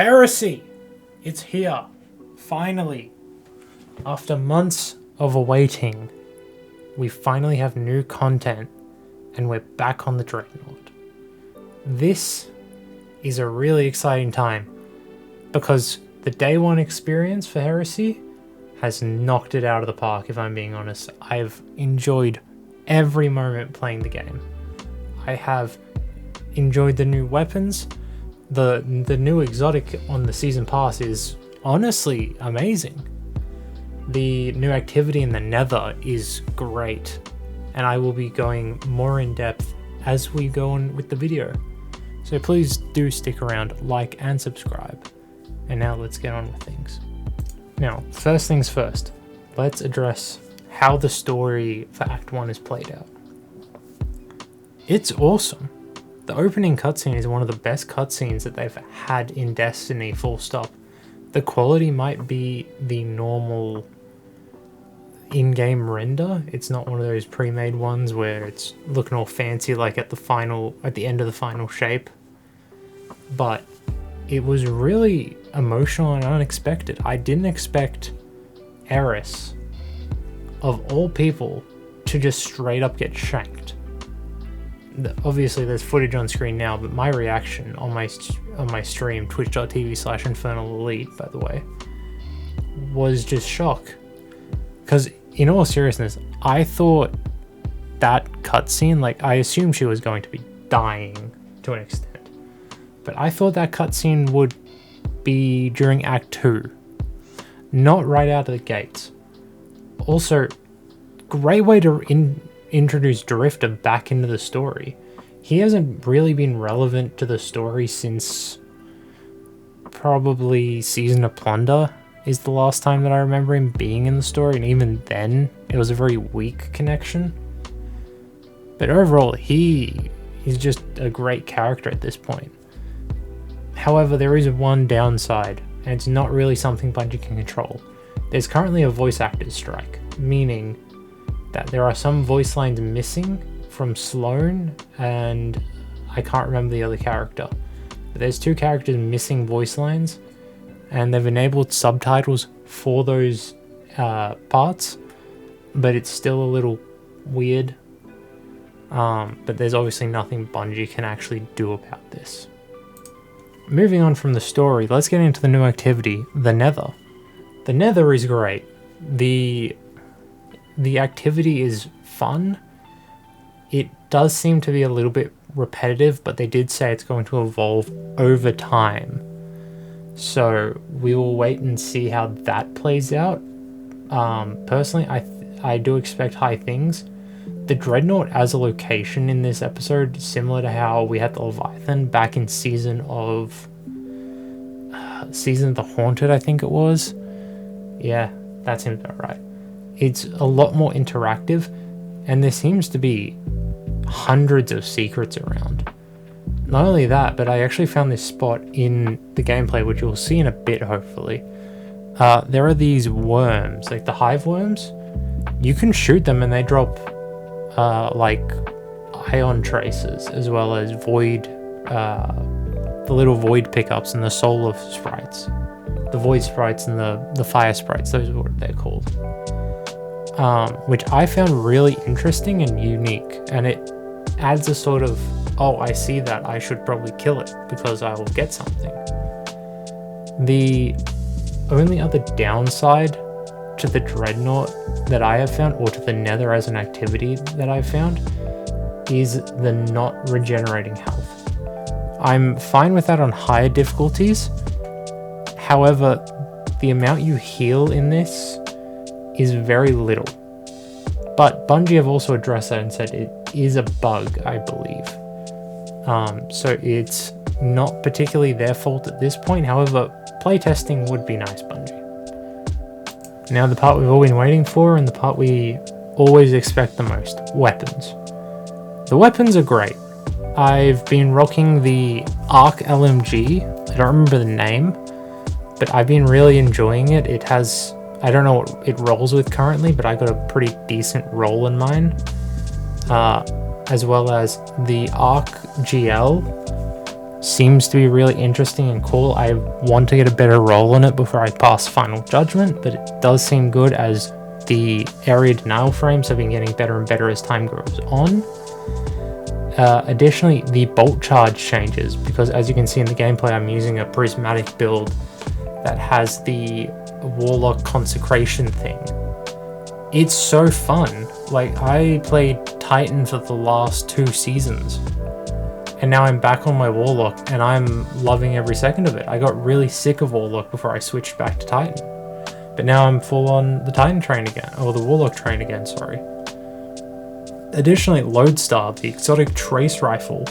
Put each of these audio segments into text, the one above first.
Heresy! It's here. Finally. After months of awaiting, we finally have new content and we're back on the Dreadnought. This is a really exciting time because the day one experience for Heresy has knocked it out of the park, if I'm being honest. I've enjoyed every moment playing the game. I have enjoyed the new weapons. The new exotic on the season pass is honestly amazing. The new activity in the Nether is great, and I will be going more in depth as we go on with the video. So please do stick around, like and subscribe. And now let's get on with things. Now, first things first, let's address how the story for Act 1 is played out. It's awesome. The opening cutscene is one of the best cutscenes that they've had in Destiny, full stop. The quality might be the normal in-game render. It's not one of those pre-made ones where it's looking all fancy like at the end of the final shape. But it was really emotional and unexpected. I didn't expect Eris, of all people, to just straight up get shanked. Obviously there's footage on screen now, but my reaction on my stream, twitch.tv/infernalelite, by the way, was just shock. Because in all seriousness, I thought that cutscene, like, I assumed she was going to be dying to an extent, but I thought that cutscene would be during Act 2, not right out of the gates. Also, great way to introduce Drifter back into the story. He hasn't really been relevant to the story since probably Season of Plunder is the last time that I remember him being in the story, and even then it was a very weak connection. But overall, he's just a great character at this point. However, there is one downside, and it's not really something Bungie can control. There's currently a voice actors strike, meaning that there are some voice lines missing from Sloane, and I can't remember the other character. But there's two characters missing voice lines, and they've enabled subtitles for those parts, but it's still a little weird. But there's obviously nothing Bungie can actually do about this. Moving on from the story, let's get into the new activity, the Nether. The Nether is great. The activity is fun. It does seem to be a little bit repetitive, but they did say it's going to evolve over time. So we will wait and see how that plays out. Personally, I do expect high things. The Dreadnought as a location in this episode, similar to how we had the Leviathan back in Season of the Haunted, I think it was. Yeah, that seems about right. It's a lot more interactive, and there seems to be hundreds of secrets around. Not only that, but I actually found this spot in the gameplay, which you'll see in a bit, hopefully. There are these worms, like the hive worms. You can shoot them and they drop like ion traces, as well as void, the little void pickups and the solar sprites. The void sprites and the fire sprites, those are what they're called. Which I found really interesting and unique, and it adds a sort of, oh, I see that, I should probably kill it because I will get something. The only other downside to the Dreadnought that I have found, or to the Nether as an activity that I've found, is the not regenerating health. I'm fine with that on higher difficulties. However, the amount you heal in this is very little. But Bungie have also addressed that and said it is a bug, I believe. So it's not particularly their fault at this point. However, playtesting would be nice, Bungie. Now the part we've all been waiting for, and the part we always expect the most, weapons. The weapons are great. I've been rocking the Arc LMG. I don't remember the name, but I've been really enjoying it. It has, I don't know what it rolls with currently, but I got a pretty decent roll in mine. As well as the Arc GL, seems to be really interesting and cool. I want to get a better roll on it before I pass final judgment, but it does seem good as the area denial frames have been getting better and better as time goes on. Additionally, the bolt charge changes, because as you can see in the gameplay, I'm using a prismatic build that has the Warlock consecration thing. It's so fun. Like, I played Titan for the last 2 seasons, and now I'm back on my Warlock, and I'm loving every second of it. I got really sick of Warlock before I switched back to Titan, but now I'm full on the Titan train again, or the Warlock train again, sorry. Additionally, Lodestar, the exotic trace rifle,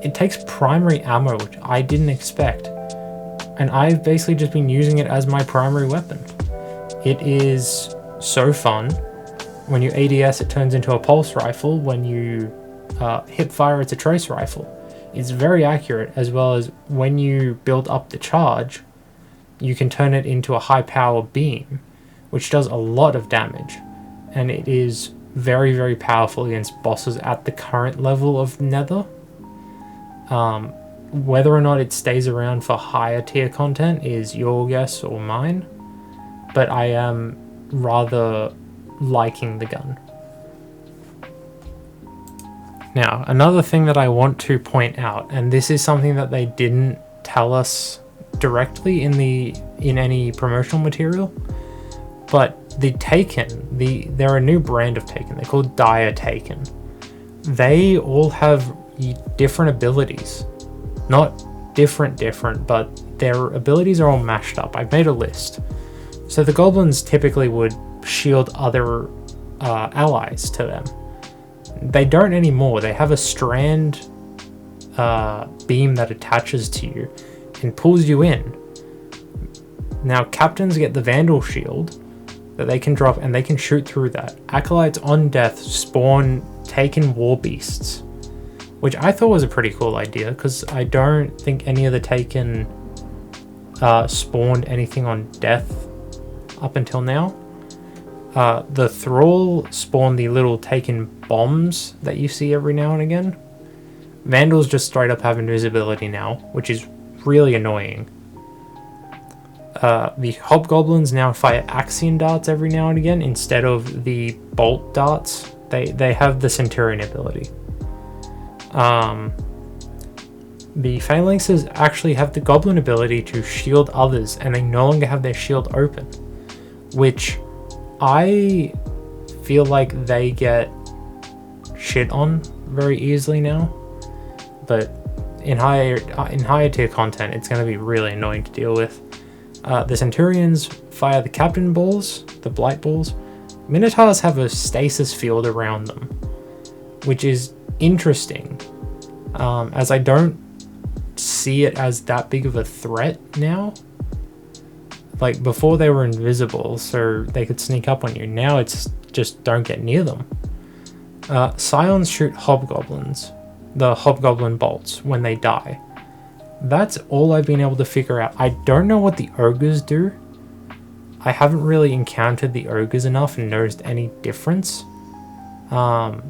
it takes primary ammo, which I didn't expect, and I've basically just been using it as my primary weapon. It is so fun. When you ADS, it turns into a pulse rifle. When you hip fire, it's a trace rifle. It's very accurate, as well as when you build up the charge, you can turn it into a high power beam, which does a lot of damage, and it is very, very powerful against bosses at the current level of Nether. Whether or not it stays around for higher tier content is your guess or mine, but I am rather liking the gun. Now, another thing that I want to point out, and this is something that they didn't tell us directly in any promotional material, but the Taken, they're a new brand of Taken. They're called Dire Taken. They all have different abilities. Not different, but their abilities are all mashed up. I've made a list. So the goblins typically would shield other allies to them. They don't anymore. They have a strand beam that attaches to you and pulls you in. Now, captains get the Vandal shield that they can drop, and they can shoot through that. Acolytes on death spawn Taken war beasts, which I thought was a pretty cool idea, because I don't think any of the Taken spawned anything on death up until now. The Thrall spawned the little Taken bombs that you see every now and again. Vandals just straight up have invisibility now, which is really annoying. The Hobgoblins now fire Axion darts every now and again instead of the bolt darts. They have the Centurion ability. The Phalanxes actually have the Goblin ability to shield others, and they no longer have their shield open, which I feel like they get shit on very easily now. But in higher tier content, it's going to be really annoying to deal with. The Centurions fire the Captain Balls, the Blight Balls. Minotaurs have a stasis field around them, which is interesting, as I don't see it as that big of a threat now. Like, before they were invisible, so they could sneak up on you. Now it's just don't get near them. Scions shoot Hobgoblins, the Hobgoblin bolts, when they die. That's all I've been able to figure out. I don't know what the Ogres do. I haven't really encountered the Ogres enough and noticed any difference. And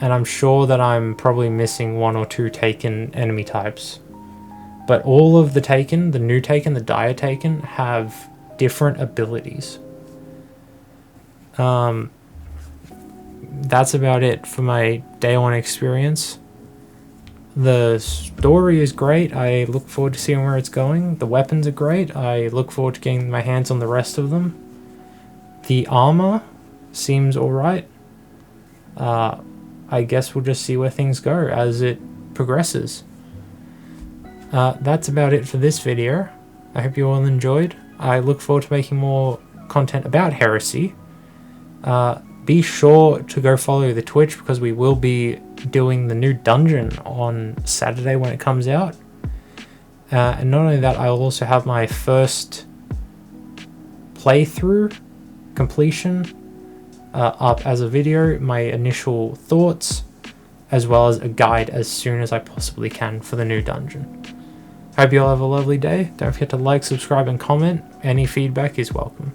I'm sure that I'm probably missing 1 or 2 Taken enemy types. But all of the Taken, the new Taken, the Dire Taken, have different abilities. That's about it for my day 1 experience. The story is great. I look forward to seeing where it's going. The weapons are great. I look forward to getting my hands on the rest of them. The armor seems alright. I guess we'll just see where things go as it progresses. That's about it for this video. I hope you all enjoyed. I look forward to making more content about Heresy. Be sure to go follow the Twitch, because we will be doing the new dungeon on Saturday when it comes out. And not only that, I will also have my first playthrough completion up as a video, my initial thoughts, as well as a guide as soon as I possibly can for the new dungeon. Hope you all have a lovely day. Don't forget to like, subscribe, and comment. Any feedback is welcome.